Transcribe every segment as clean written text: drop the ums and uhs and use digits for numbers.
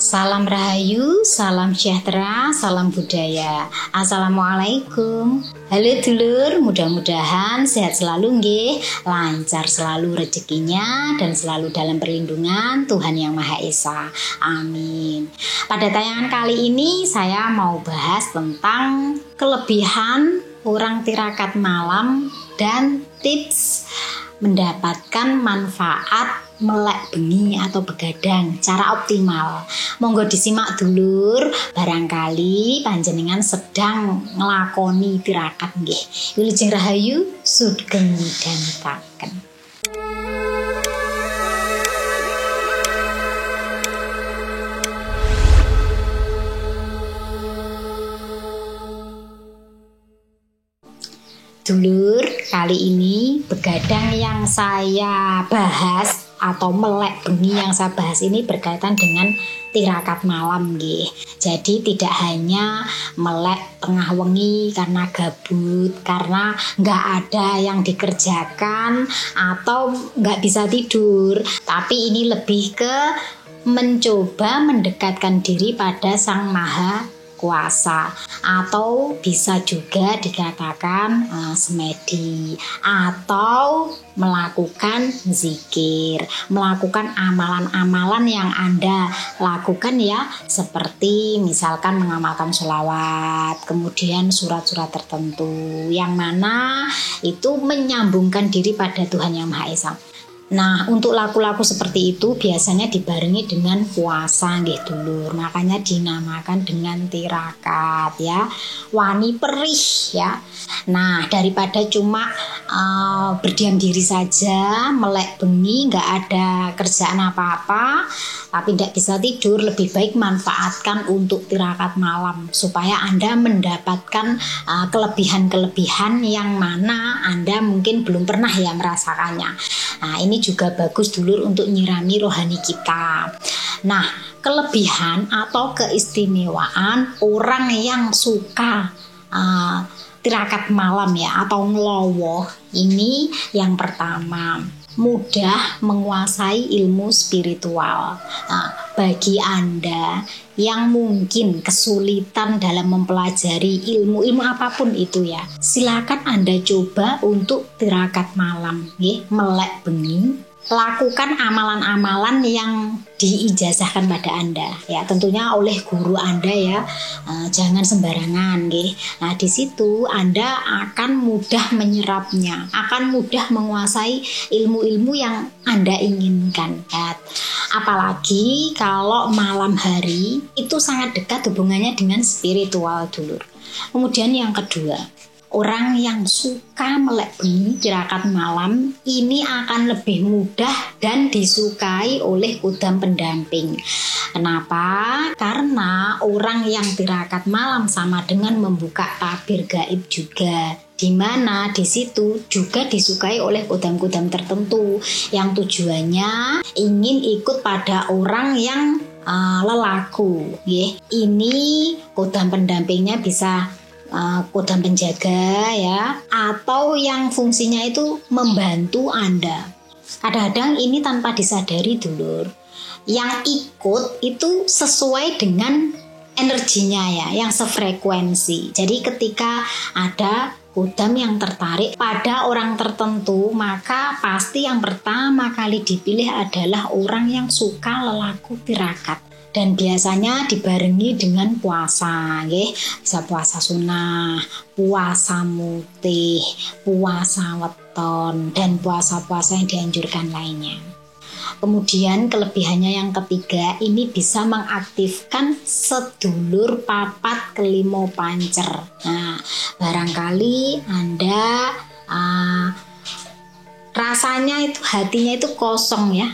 Salam Rahayu, salam sejahtera, salam budaya. Assalamualaikum. Halo dulur, mudah-mudahan sehat selalu nggih, lancar selalu rezekinya dan selalu dalam perlindungan Tuhan Yang Maha Esa. Amin. Pada tayangan kali ini saya mau bahas tentang kelebihan orang tirakat malam dan tips mendapatkan manfaat melek bengi atau begadang cara optimal. Monggo disimak dulur, barangkali panjenengan sedang ngelakoni tirakat nggih. Wilujeng Rahayu sugeng midhangetaken. Dulur, kali ini begadang yang saya bahas atau melek bengi yang saya bahas ini berkaitan dengan tirakat malam nggih. Jadi tidak hanya melek tengah wengi karena gabut, karena nggak ada yang dikerjakan atau nggak bisa tidur, tapi ini lebih ke mencoba mendekatkan diri pada Sang Maha Kuasa, atau bisa juga dikatakan semedi, atau melakukan zikir, melakukan amalan-amalan yang Anda lakukan ya, seperti misalkan mengamalkan sholawat, kemudian surat-surat tertentu yang mana itu menyambungkan diri pada Tuhan Yang Maha Esa. Nah, untuk laku-laku seperti itu biasanya dibarengi dengan puasa nggih dulur. Makanya dinamakan dengan tirakat ya. Wani perih ya. Nah, daripada cuma berdiam diri saja, melek bengi, nggak ada kerjaan apa-apa, tapi tidak bisa tidur, lebih baik manfaatkan untuk tirakat malam supaya Anda mendapatkan kelebihan-kelebihan yang mana Anda mungkin belum pernah ya merasakannya. Nah, ini juga bagus dulur untuk nyirami rohani kita. Nah, kelebihan atau keistimewaan orang yang suka tirakat malam ya atau ngelowo ini yang pertama, mudah menguasai ilmu spiritual. Nah, bagi Anda yang mungkin kesulitan dalam mempelajari ilmu apapun itu ya, silakan Anda coba untuk tirakat malam, melek bengi. Lakukan amalan-amalan yang diijazahkan pada Anda ya, tentunya oleh guru Anda ya, jangan sembarangan nggih. Nah, di situ Anda akan mudah menyerapnya, akan mudah menguasai ilmu-ilmu yang Anda inginkan ya. Apalagi kalau malam hari itu sangat dekat hubungannya dengan spiritual dulur. Kemudian yang kedua, orang yang suka melek bengi tirakat malam ini akan lebih mudah dan disukai oleh kudam pendamping. Kenapa? Karena orang yang tirakat malam sama dengan membuka tabir gaib juga, di mana di situ juga disukai oleh kudam-kudam tertentu yang tujuannya ingin ikut pada orang yang lelaku. Ini kudam pendampingnya bisa kodam penjaga ya, atau yang fungsinya itu membantu Anda. Kadang-kadang ini tanpa disadari dulur, yang ikut itu sesuai dengan energinya ya, yang sefrekuensi. Jadi ketika ada kodam yang tertarik pada orang tertentu, maka pasti yang pertama kali dipilih adalah orang yang suka lelaku tirakat. Dan biasanya dibarengi dengan puasa, bisa puasa sunnah, puasa mutih, puasa weton, dan puasa-puasa yang dianjurkan lainnya. Kemudian kelebihannya yang ketiga, ini bisa mengaktifkan sedulur papat kelimo pancer. Nah, barangkali Anda rasanya itu hatinya itu kosong ya,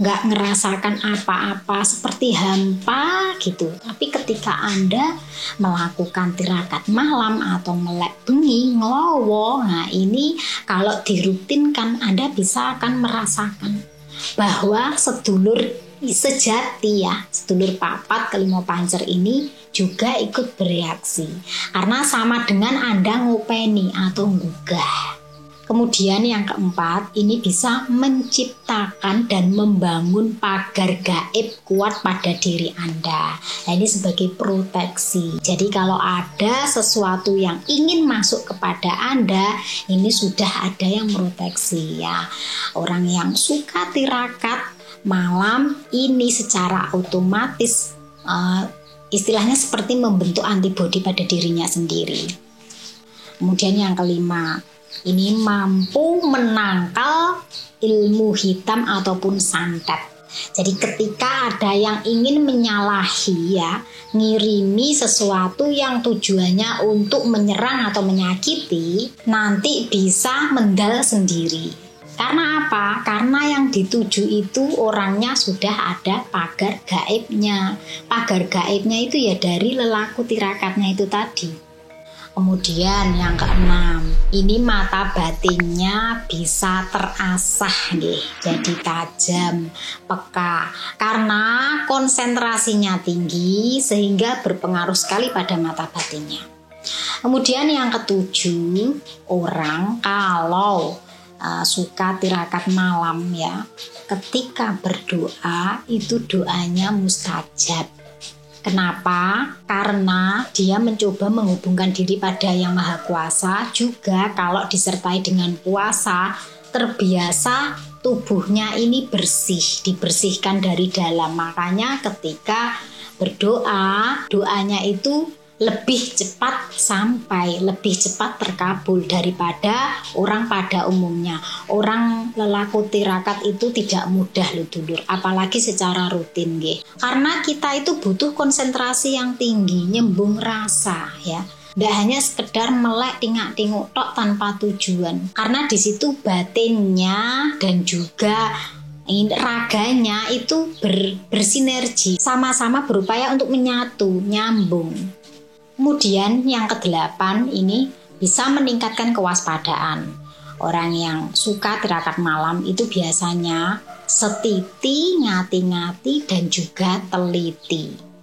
nggak ngerasakan apa-apa, seperti hampa gitu. Tapi ketika Anda melakukan tirakat malam atau melek bengi, ngelowo, nah ini kalau dirutinkan Anda bisa akan merasakan bahwa sedulur sejati ya, sedulur papat kelima pancer ini juga ikut bereaksi. Karena sama dengan Anda ngopeni atau gugah. Kemudian yang keempat, ini bisa menciptakan dan membangun pagar gaib kuat pada diri Anda. Nah, ini sebagai proteksi. Jadi kalau ada sesuatu yang ingin masuk kepada Anda, ini sudah ada yang proteksi ya. Orang yang suka tirakat malam ini secara otomatis istilahnya seperti membentuk antibodi pada dirinya sendiri. Kemudian yang kelima, ini mampu menangkal ilmu hitam ataupun santet. Jadi ketika ada yang ingin menyalahi ya, ngirimi sesuatu yang tujuannya untuk menyerang atau menyakiti, nanti bisa mendal sendiri. Karena apa? Karena yang dituju itu orangnya sudah ada pagar gaibnya. Pagar gaibnya itu ya dari lelaku tirakatnya itu tadi. Kemudian yang keenam, ini mata batinnya bisa terasah nih, jadi tajam, peka, karena konsentrasinya tinggi sehingga berpengaruh sekali pada mata batinnya. Kemudian yang ketujuh, orang kalau suka tirakat malam ya, ketika berdoa itu doanya mustajab. Kenapa? Karena dia mencoba menghubungkan diri pada Yang Maha Kuasa. Juga kalau disertai dengan puasa, terbiasa tubuhnya ini bersih, dibersihkan dari dalam. Makanya ketika berdoa, doanya itu lebih cepat sampai, lebih cepat terkabul daripada orang pada umumnya. Orang lelaku tirakat itu tidak mudah loh dulur, apalagi secara rutin nggih. Karena kita itu butuh konsentrasi yang tinggi, nyembung rasa ya. Tidak hanya sekedar melek tingak-tinguk tok tanpa tujuan. Karena di situ batinnya dan juga raganya itu bersinergi, sama-sama berupaya untuk menyatu, nyambung. Kemudian yang kedelapan, ini bisa meningkatkan kewaspadaan. Orang yang suka tirakat malam itu biasanya setiti, ngati-ngati, dan juga teliti.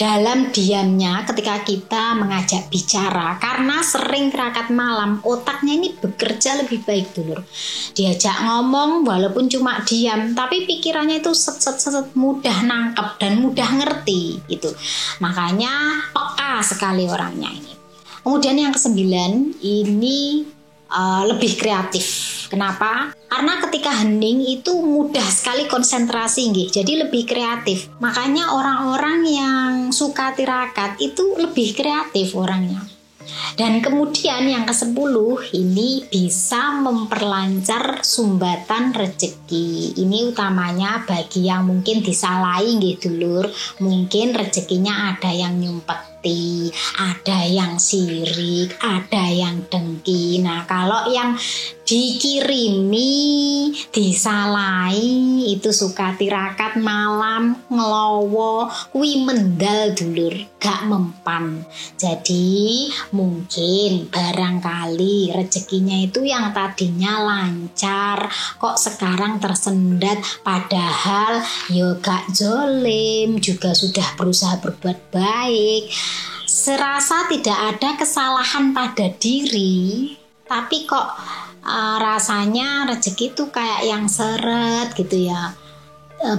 Dalam diamnya ketika kita mengajak bicara, karena sering tirakat malam, otaknya ini bekerja lebih baik dulur. Diajak ngomong walaupun cuma diam, tapi pikirannya itu set mudah nangkep dan mudah ngerti gitu. Makanya peka sekali orangnya ini. Kemudian yang kesembilan, ini lebih kreatif. Kenapa? Karena ketika hening itu mudah sekali konsentrasi nggih. Jadi lebih kreatif. Makanya orang-orang yang suka tirakat itu lebih kreatif orangnya. Dan kemudian yang ke-10, ini bisa memperlancar sumbatan rezeki. Ini utamanya bagi yang mungkin disalahi nggih dulur. Mungkin rezekinya ada yang nyumpeti, ada yang sirik, ada yang dengki. Nah, kalau yang dikirimi, disalahi, itu suka tirakat malam, ngelowo, kuwi mendal dulur, gak mempan. Jadi mungkin barangkali rezekinya itu yang tadinya lancar, kok sekarang tersendat, padahal yo gak zolim, juga sudah berusaha berbuat baik. Serasa tidak ada kesalahan pada diri, tapi kok rasanya rezeki itu kayak yang seret gitu ya.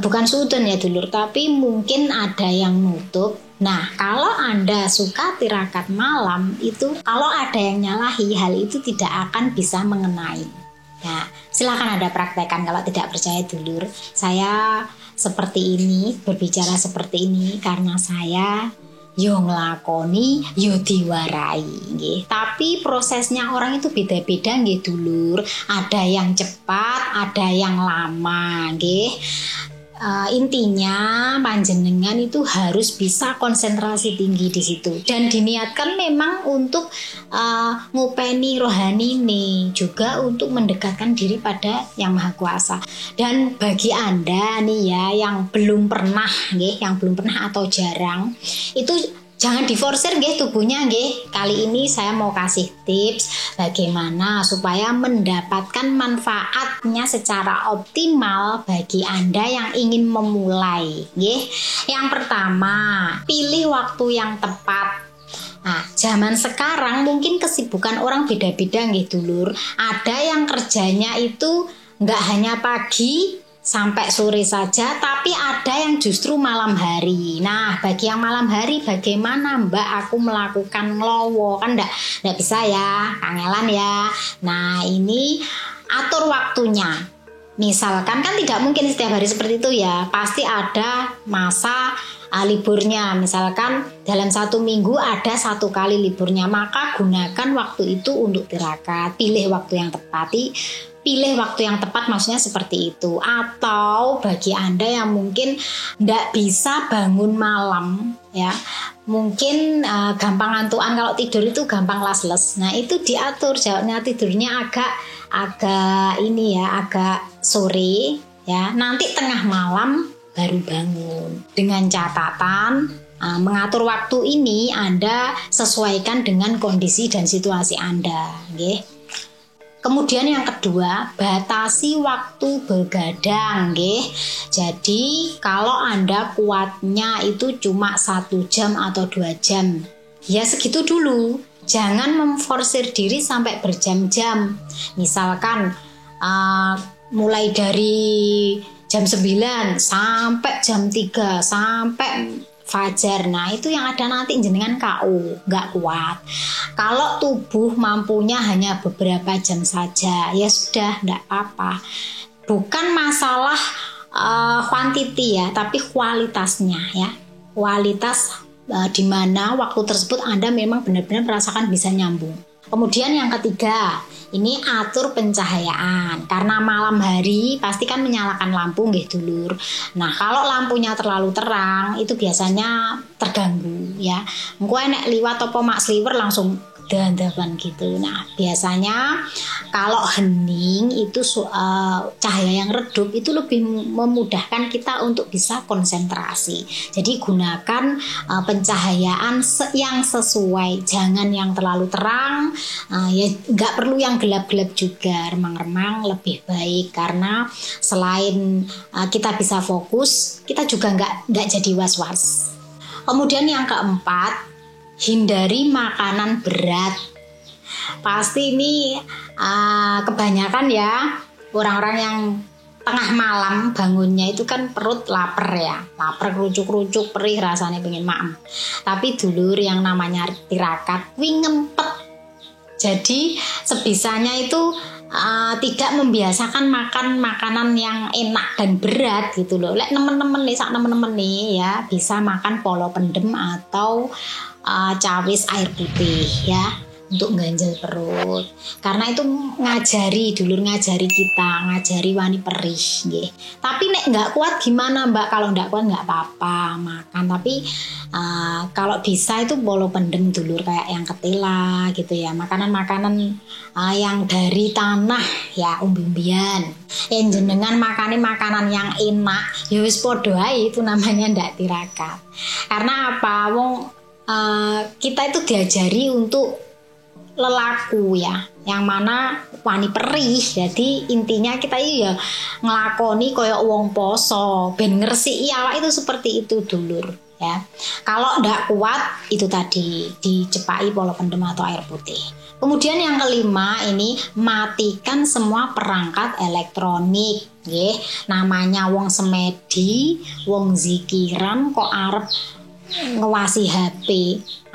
Bukan sudon ya dulur, tapi mungkin ada yang nutup. Nah, kalau Anda suka tirakat malam itu, kalau ada yang nyalahi, hal itu tidak akan bisa mengenai. Nah, silakan Anda praktekkan kalau tidak percaya dulur. Saya seperti ini, berbicara seperti ini karena saya yo nglakoni, yo diwarai nggih. Tapi prosesnya orang itu beda-beda nggih dulur. Ada yang cepat, ada yang lama nggih. Intinya panjenengan itu harus bisa konsentrasi tinggi di situ dan diniatkan memang untuk ngopeni rohani nih, juga untuk mendekatkan diri pada Yang Maha Kuasa. Dan bagi Anda nih ya yang belum pernah nggih, yang belum pernah atau jarang, itu jangan diforsir nggih tubuhnya nggih. Kali ini saya mau kasih tips bagaimana supaya mendapatkan manfaatnya secara optimal bagi Anda yang ingin memulai nggih. Yang pertama, pilih waktu yang tepat. Nah, zaman sekarang mungkin kesibukan orang beda-beda nggih dulur. Ada yang kerjanya itu nggak hanya pagi sampai sore saja, tapi ada yang justru malam hari. Nah, bagi yang malam hari bagaimana Mbak aku melakukan ngelowo? Kan nggak bisa ya, kangelan ya. Nah, ini atur waktunya. Misalkan kan tidak mungkin setiap hari seperti itu ya. Pasti ada masa liburnya. Misalkan dalam 1 minggu ada 1 kali liburnya. Maka gunakan waktu itu untuk tirakat. Pilih waktu yang tepat. Pilih waktu yang tepat maksudnya seperti itu. Atau bagi Anda yang mungkin tidak bisa bangun malam ya, mungkin gampang ngantuan, kalau tidur itu gampang lasles. Nah itu diatur jawabnya, tidurnya agak ini ya, agak sore ya, nanti tengah malam baru bangun. Dengan catatan mengatur waktu ini Anda sesuaikan dengan kondisi dan situasi Anda, nggih. Kemudian yang kedua, batasi waktu begadang, nggih. Jadi kalau Anda kuatnya itu cuma 1 jam atau 2 jam, ya segitu dulu. Jangan memforsir diri sampai berjam-jam. Misalkan mulai dari jam 9 sampai jam 3 sampai fajar. Nah itu yang ada nanti jenengan KO, nggak kuat. Kalau tubuh mampunya hanya beberapa jam saja, ya sudah, nggak apa-apa. Bukan masalah quantity ya, tapi kualitasnya ya. Kualitas di mana waktu tersebut Anda memang benar-benar merasakan bisa nyambung. Kemudian yang ketiga, ini atur pencahayaan. Karena malam hari pasti kan menyalakan lampu nggih dulur. Nah, kalau lampunya terlalu terang itu biasanya terganggu ya. Engko enek liwat apa mak sliwer langsung dandapan gitu. Nah, biasanya kalau hening itu cahaya yang redup itu lebih memudahkan kita untuk bisa konsentrasi. Jadi gunakan pencahayaan yang sesuai, jangan yang terlalu terang, ya nggak perlu yang gelap-gelap juga, remang-remang lebih baik, karena selain kita bisa fokus, kita juga nggak jadi was-was. Kemudian yang keempat, hindari makanan berat. Pasti ini kebanyakan ya orang-orang yang tengah malam bangunnya itu kan perut lapar ya, lapar kerucuk-kerucuk, perih rasanya pengen maem. Tapi dulur yang namanya tirakat kuwi ngempet. Jadi sebisanya itu tidak membiasakan makan makanan yang enak dan berat gitu loh. Lek temen-temen nih ya bisa makan polo pendem atau cawis air putih ya untuk ganjel perut. Karena itu ngajari kita, ngajari wani perih nggih. Tapi nek nggak kuat gimana Mbak? Kalau nggak kuat nggak apa-apa makan, tapi kalau bisa itu polo pendem dulur, kayak yang ketela gitu ya, makanan-makanan yang dari tanah ya, umbi-umbian. Yang jenengan makanan yang enak ya wis padha ae, itu namanya ndak tirakat. Karena apa? Kita itu diajari untuk lelaku ya, yang mana wani perih. Jadi intinya kita ya ngelakoni koyok wong poso, ben ngersiki awak itu seperti itu dulur ya. Kalau ndak kuat itu tadi dicepai polo pendem atau air putih. Kemudian yang kelima ini, matikan semua perangkat elektronik nggih. Namanya wong semedi, wong zikiran kok arep ngewasi HP,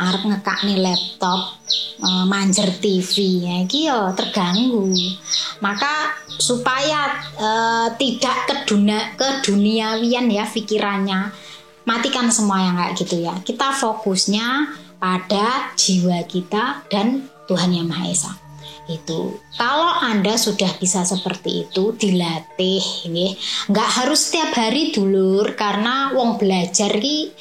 arep ngekakne laptop, manjer TV ya, iki yo terganggu. Maka supaya tidak keduniawian ya pikirannya, matikan semua yang kayak gitu ya. Kita fokusnya pada jiwa kita dan Tuhan Yang Maha Esa. Itu kalau Anda sudah bisa seperti itu, dilatih nggih. Nggak harus setiap hari dulur, karena wong belajar ki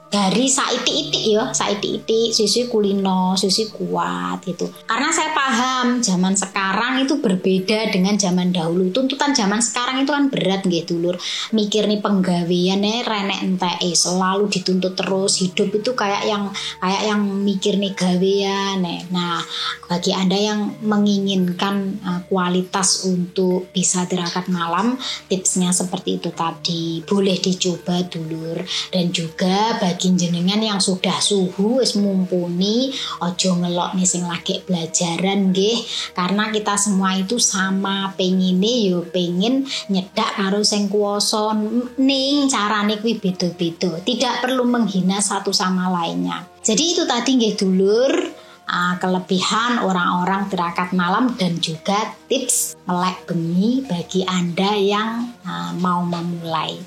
dari saiti-iti ya, saiti-iti sisi kulino, sisi kuat gitu. Karena saya paham zaman sekarang itu berbeda dengan zaman dahulu. Tuntutan zaman sekarang itu kan berat nggih dulur. Mikir nih penggawean renek enteke, selalu dituntut terus. Hidup itu kayak yang mikir nih gawean. Nah, bagi Anda yang menginginkan kualitas untuk bisa tirakat malam, tipsnya seperti itu tadi. Boleh dicoba dulur. Dan juga bagi bagi jenengan yang sudah suhu wis mumpuni, ojo ngelok nih sing lagi belajaran nggih, karena kita semua itu sama pengine yo pengen nyedak karo sing kuwasa, ning carane kuwi beda-beda, tidak perlu menghina satu sama lainnya. Jadi itu tadi nggih dulur, kelebihan orang-orang tirakat malam dan juga tips melek bengi bagi Anda yang mau memulai.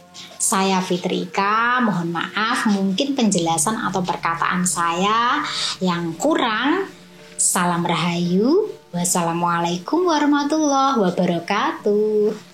Saya Fitri Ika, mohon maaf mungkin penjelasan atau perkataan saya yang kurang. Salam Rahayu. Wassalamualaikum warahmatullahi wabarakatuh.